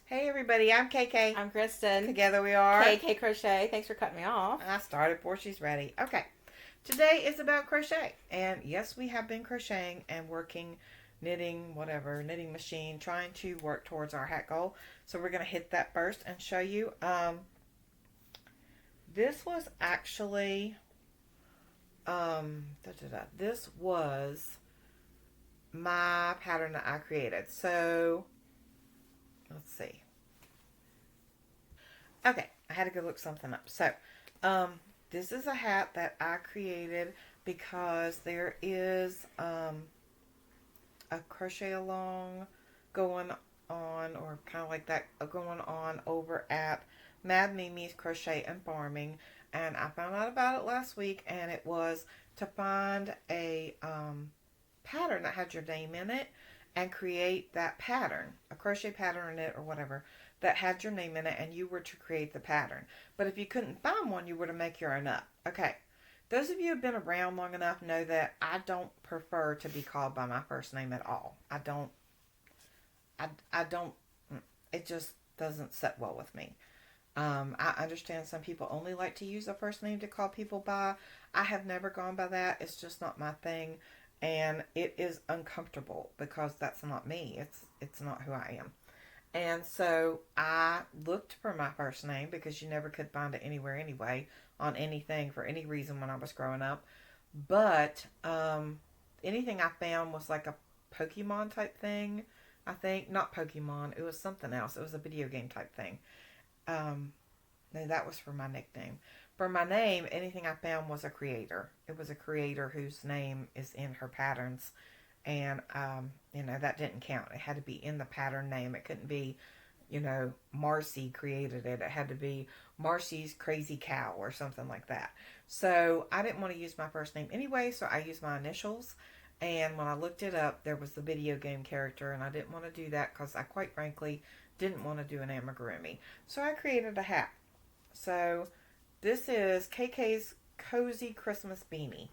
Hey everybody, I'm KK. I'm Kristen. Together we are KK Crochet. Thanks for cutting me off. I started before she's ready. Okay. Today is about crochet. And yes, we have been crocheting and working, knitting, whatever, knitting machine, trying to work towards our hat goal. So we're going to hit that first and show you. This was actually, this was my pattern that I created. So let's see. Okay, I had to go look something up. So, this is a hat that I created because there is a crochet along going on, or kind of like that going on over at Mad Mimi's Crochet and Farming, and I found out about it last week, and it was to find a pattern that had your name in it and create that pattern, a crochet pattern in it or whatever, that had your name in it, and you were to create the pattern. But if you couldn't find one, you were to make your own up. Okay. Those of you who have been around long enough know that I don't prefer to be called by my first name at all. I don't, it just doesn't sit well with me. I understand some people only like to use a first name to call people by. I have never gone by that. It's just not my thing. And it is uncomfortable because that's not me. It's not who I am. And so I looked for my first name because you never could find it anywhere anyway on anything for any reason when I was growing up. But anything I found was like a Pokemon type thing. I think not Pokemon. It was something else. It was a video game type thing. No, that was for my nickname. For my name, anything I found was a creator. It was a creator whose name is in her patterns, and that didn't count. It had to be in the pattern name. It couldn't be, Marcy created it. It had to be Marcy's Crazy Cow or something like that. So I didn't want to use my first name anyway, so I used my initials. And when I looked it up, there was the video game character, and I didn't want to do that because I quite frankly didn't want to do an amigurumi. So I created a hat. So this is KK's Cozy Christmas Beanie.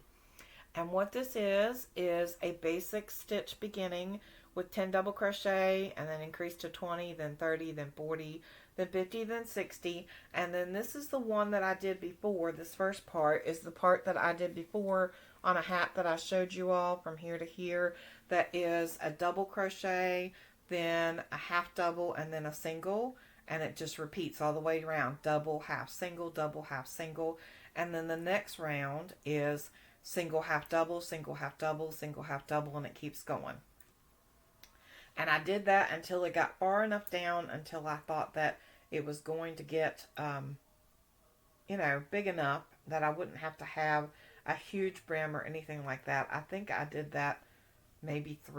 And what this is a basic stitch beginning with 10 double crochet, and then increase to 20, then 30, then 40, then 50, then 60. And then this is the one that I did before. This first part is the part that I did before on a hat that I showed you all from here to here. That is a double crochet, then a half double, and then a single. And it just repeats all the way around. Double, half, single. And then the next round is single, half double, single, half double, single, half double, and it keeps going. And I did that until it got far enough down until I thought that it was going to get, big enough that I wouldn't have to have a huge brim or anything like that. I think I did that maybe 2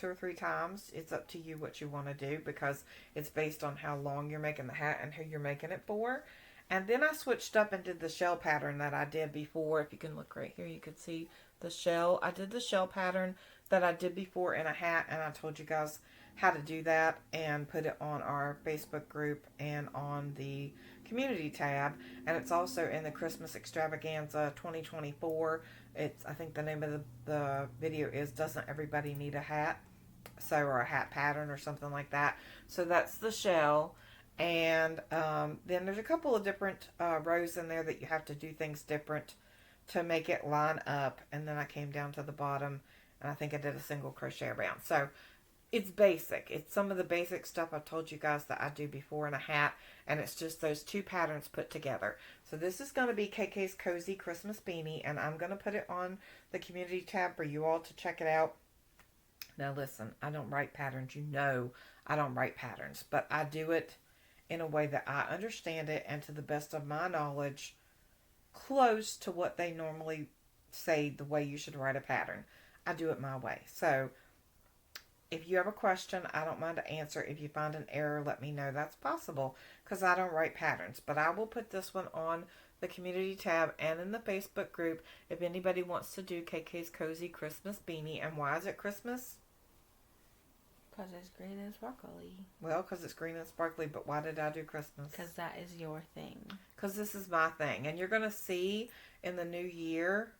or 3 times. It's up to you what you want to do because it's based on how long you're making the hat and who you're making it for. And then I switched up and did the shell pattern that I did before. If you can look right here, you can see the shell. I did the shell pattern that I did before in a hat, and I told you guys how to do that and put it on our Facebook group and on the community tab. And it's also in the Christmas Extravaganza 2024. I think the name of the video is Doesn't Everybody Need a Hat? So, or a hat pattern or something like that. So that's the shell. And then there's a couple of different rows in there that you have to do things different to make it line up. And then I came down to the bottom, and I think I did a single crochet around. So it's basic. It's some of the basic stuff I've told you guys that I do before in a hat, and it's just those 2 patterns put together. So this is going to be KK's Cozy Christmas Beanie, and I'm going to put it on the community tab for you all to check it out. Now listen, I don't write patterns. You know I don't write patterns, but I do it in a way that I understand it and to the best of my knowledge, close to what they normally say the way you should write a pattern. I do it my way. So if you have a question, I don't mind to answer. If you find an error, let me know. That's possible because I don't write patterns. But I will put this one on the community tab and in the Facebook group if anybody wants to do KK's Cozy Christmas Beanie. And why is it Christmas? Because it's green and sparkly. Well, because it's green and sparkly, but why did I do Christmas? Because that is your thing. Because this is my thing. And you're going to see in the new year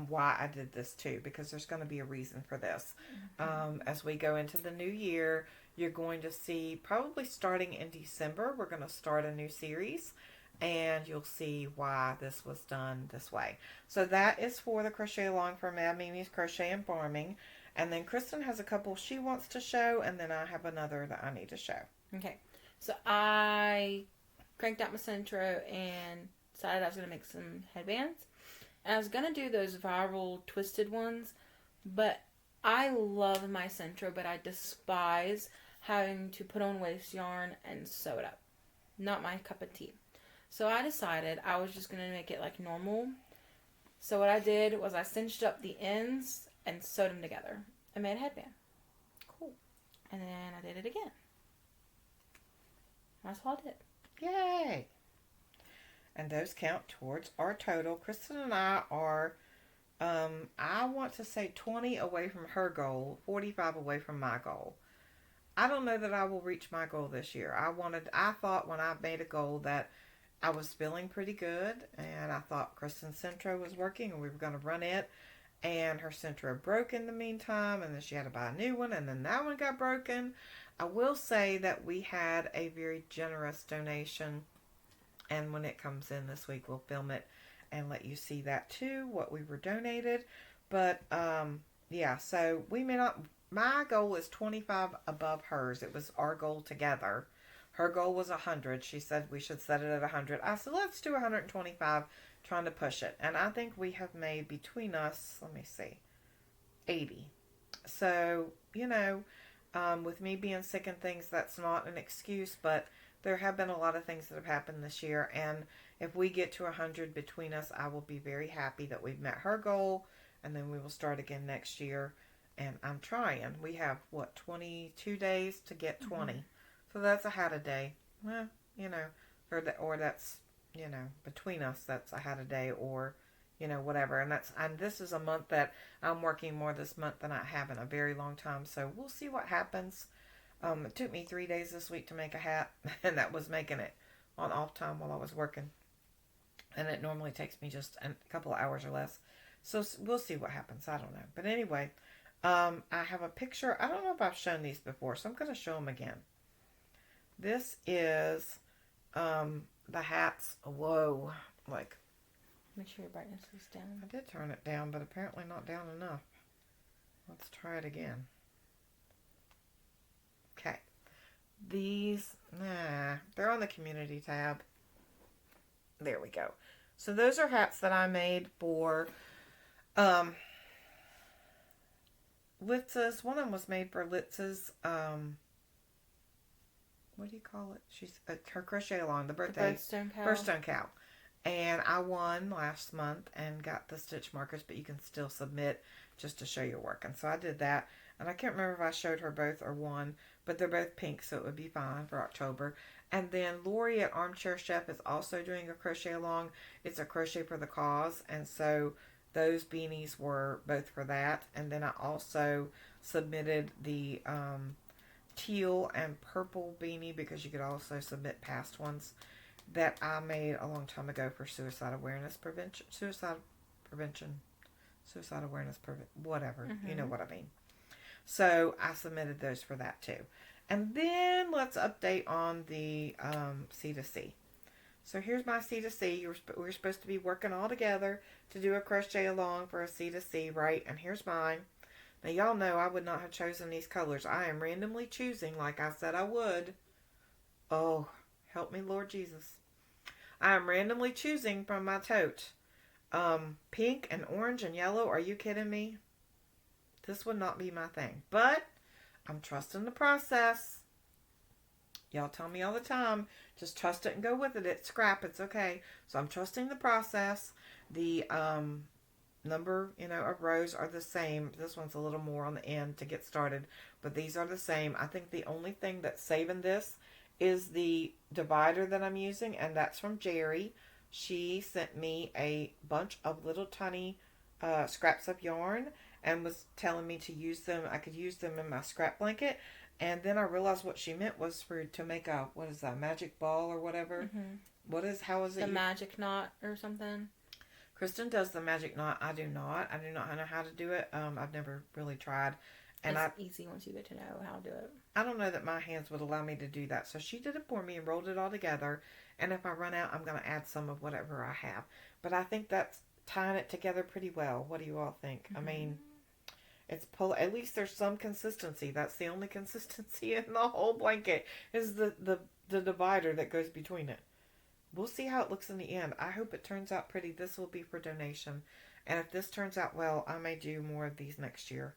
why I did this too, because there's going to be a reason for this. As we go into the new year, you're going to see, probably starting in December, we're going to start a new series. And you'll see why this was done this way. So that is for the crochet along for Mad Mimi's Crochet and Farming. And then Kristen has a couple she wants to show, and then I have another that I need to show. Okay. So I cranked out my Centro and decided I was going to make some headbands. And I was going to do those viral twisted ones, but I love my Centro, but I despise having to put on waste yarn and sew it up. Not my cup of tea. So I decided I was just going to make it like normal. So what I did was I cinched up the ends and sewed them together and made a headband. Cool. And then I did it again. That's all I did. Yay! And those count towards our total. Kristen and I are, I want to say 20 away from her goal, 45 away from my goal. I don't know that I will reach my goal this year. I thought when I made a goal that I was feeling pretty good, and I thought Kristen's Centro was working and we were going to run it, and her Centro broke in the meantime, and then she had to buy a new one, and then that one got broken. I will say that we had a very generous donation, and when it comes in this week, we'll film it and let you see that too, what we were donated. But, yeah, so we may not, my goal is 25 above hers. It was our goal together. Her goal was 100. She said we should set it at 100. I said, let's do 125, trying to push it. And I think we have made between us, let me see, 80. So, you know, with me being sick and things, that's not an excuse, but there have been a lot of things that have happened this year. And if we get to 100 between us, I will be very happy that we've met her goal. And then we will start again next year. And I'm trying. We have, 22 days to get 20. Mm-hmm. So that's a hat a day. Well, you know, or that's, you know, between us, that's a hat a day, or, you know, whatever. And this is a month that I'm working more this month than I have in a very long time. So we'll see what happens. It took me 3 days this week to make a hat, and that was making it on off time while I was working. And it normally takes me just a couple of hours or less. So we'll see what happens. I don't know. But anyway, I have a picture. I don't know if I've shown these before, so I'm going to show them again. This is the hats. Whoa. Like, make sure your brightness is down. I did turn it down, but apparently not down enough. Let's try it again. Okay. These, they're on the community tab. There we go. So those are hats that I made for Litz's. One of them was made for Litz's, what do you call it? She's her crochet along, the birthday. Birthstone cow. And I won last month and got the stitch markers, but you can still submit just to show your work. And so I did that. And I can't remember if I showed her both or one, but they're both pink, so it would be fine for October. And then Lori at Armchair Chef is also doing a crochet along. It's a crochet for the cause. And so those beanies were both for that. And then I also submitted the teal and purple beanie, because you could also submit past ones that I made a long time ago for suicide awareness prevention, whatever, you know what I mean. So I submitted those for that too. And then let's update on the C2C. So here's my C2C. We're supposed to be working all together to do a crochet along for a C2C, right? And here's mine. Now y'all know I would not have chosen these colors. I am randomly choosing like I said I would. Oh, help me Lord Jesus. I am randomly choosing from my tote. Pink and orange and yellow. Are you kidding me? This would not be my thing. But I'm trusting the process. Y'all tell me all the time, just trust it and go with it. It's scrap. It's okay. So I'm trusting the process. The number, of rows are the same. This one's a little more on the end to get started, but these are the same. I think the only thing that's saving this is the divider that I'm using, and that's from Jerry. She sent me a bunch of little tiny scraps of yarn and was telling me to use them. I could use them in my scrap blanket. And then I realized what she meant was to make a, what is that, magic ball or whatever? Mm-hmm. How is it? The magic knot or something. Kristen does the magic knot. I do not. I do not know how to do it. I've never really tried. And it's easy once you get to know how to do it. I don't know that my hands would allow me to do that. So she did it for me and rolled it all together. And if I run out, I'm going to add some of whatever I have. But I think that's tying it together pretty well. What do you all think? I mean, it's at least there's some consistency. That's the only consistency in the whole blanket is the divider that goes between it. We'll see how it looks in the end. I hope it turns out pretty. This will be for donation. And if this turns out well, I may do more of these next year.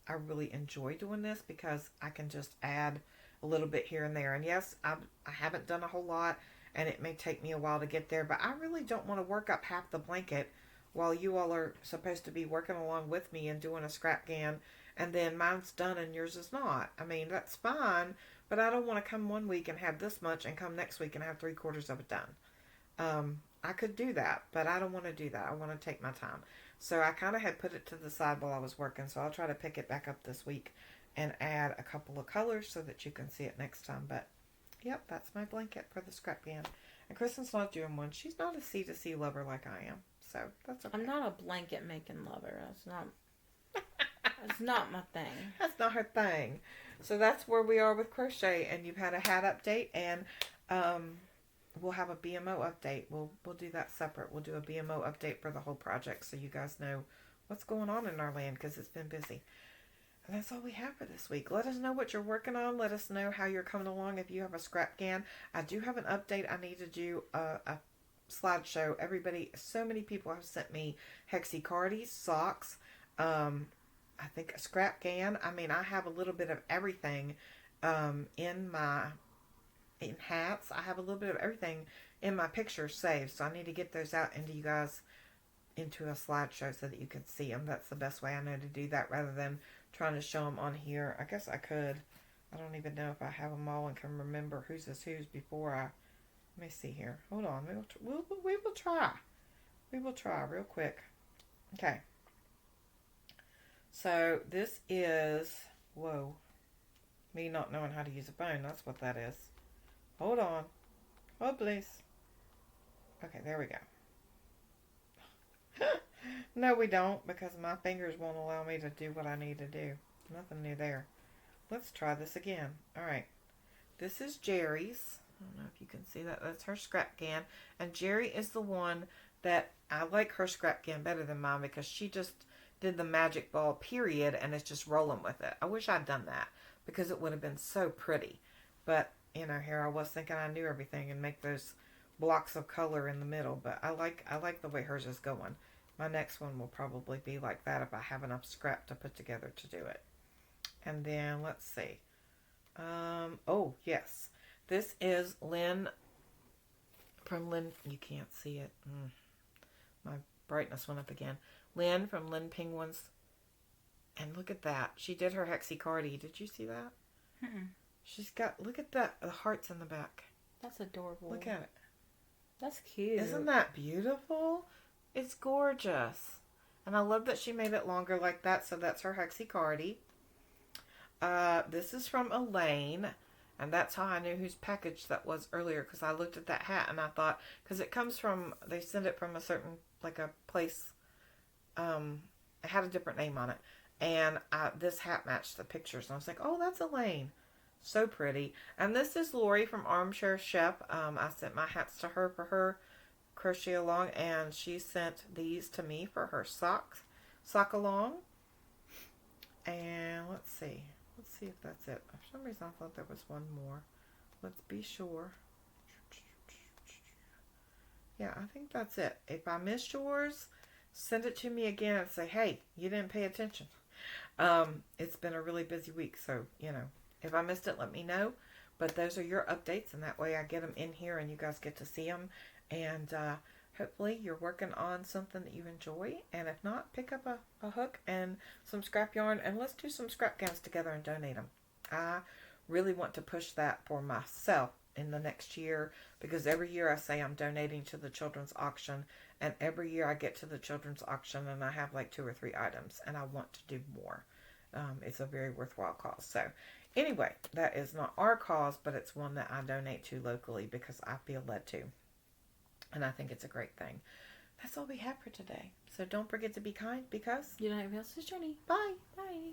I really enjoy doing this because I can just add a little bit here and there. And yes, I haven't done a whole lot, and it may take me a while to get there, but I really don't want to work up half the blanket while you all are supposed to be working along with me and doing a scrap gan, and then mine's done and yours is not. I mean, that's fine, but I don't want to come one week and have this much and come next week and have 3/4 of it done. I could do that, but I don't want to do that. I want to take my time. So I kind of had put it to the side while I was working, so I'll try to pick it back up this week and add a couple of colors so that you can see it next time. But, yep, that's my blanket for the scrap gan. And Kristen's not doing one. She's not a C2C lover like I am, so that's okay. I'm not a blanket making lover. That's not my thing. That's not her thing. So that's where we are with crochet, and you've had a hat update, and we'll have a BMO update. We'll do that separate. We'll do a BMO update for the whole project so you guys know what's going on in our land because it's been busy. And that's all we have for this week. Let us know what you're working on. Let us know how you're coming along if you have a scrap gan. I do have an update. I need to do a slideshow. So many people have sent me hexacardies, socks, I think a scrap gan. I mean, I have a little bit of everything in hats. I have a little bit of everything in my pictures saved, so I need to get those out into you guys into a slideshow so that you can see them. That's the best way I know to do that rather than trying to show them on here. I guess I could. I don't even know if I have them all and can remember whose is whose before I... Let me see here. Hold on. We will try. We will try real quick. Okay. So this is... Whoa. Me not knowing how to use a phone. That's what that is. Hold on. Oh, please. Okay, there we go. No, we don't, because my fingers won't allow me to do what I need to do. Nothing new there. Let's try this again. Alright. This is Jerry's. I don't know if you can see that. That's her scrap gan. And Jerry is the one that I like her scrap gan better than mine because she just did the magic ball period and is just rolling with it. I wish I'd done that because it would have been so pretty. But, you know, here I was thinking I knew everything and make those blocks of color in the middle. But I like the way hers is going. My next one will probably be like that if I have enough scrap to put together to do it. And then, let's see. Oh, yes. This is Lynn from Lynn. You can't see it. My brightness went up again. Lynn from Lynn Penguins. And look at that. She did her hexacardy. Did you see that? She's got, look at that, the hearts in the back. That's adorable. Look at it. That's cute. Isn't that beautiful? It's gorgeous. And I love that she made it longer like that. So that's her hexacardy. This is from Elaine. And that's how I knew whose package that was earlier. Because I looked at that hat and I thought, because it comes from, they send it from a certain, like a place. It had a different name on it. And this hat matched the pictures. And I was like, oh, that's Elaine. So pretty. And this is Lori from Armchair Chef. I sent my hats to her for her crochet along, and she sent these to me for her sock along. And let's see if that's it. For some reason I thought there was one more. Let's be sure. Yeah, I think that's it. If I missed yours, send it to me again and say, hey, you didn't pay attention. It's been a really busy week, so you know, if I missed it, let me know. But those are your updates, and that way I get them in here and you guys get to see them. And hopefully you're working on something that you enjoy. And if not, pick up a hook and some scrap yarn, and let's do some scrap gowns together and donate them. I really want to push that for myself in the next year, because every year I say I'm donating to the children's auction, and every year I get to the children's auction and I have like 2 or 3 items, and I want to do more. It's a very worthwhile cause. So anyway, that is not our cause, but it's one that I donate to locally because I feel led to. And I think it's a great thing. That's all we have for today. So don't forget to be kind, because you don't have else's journey. Bye. Bye.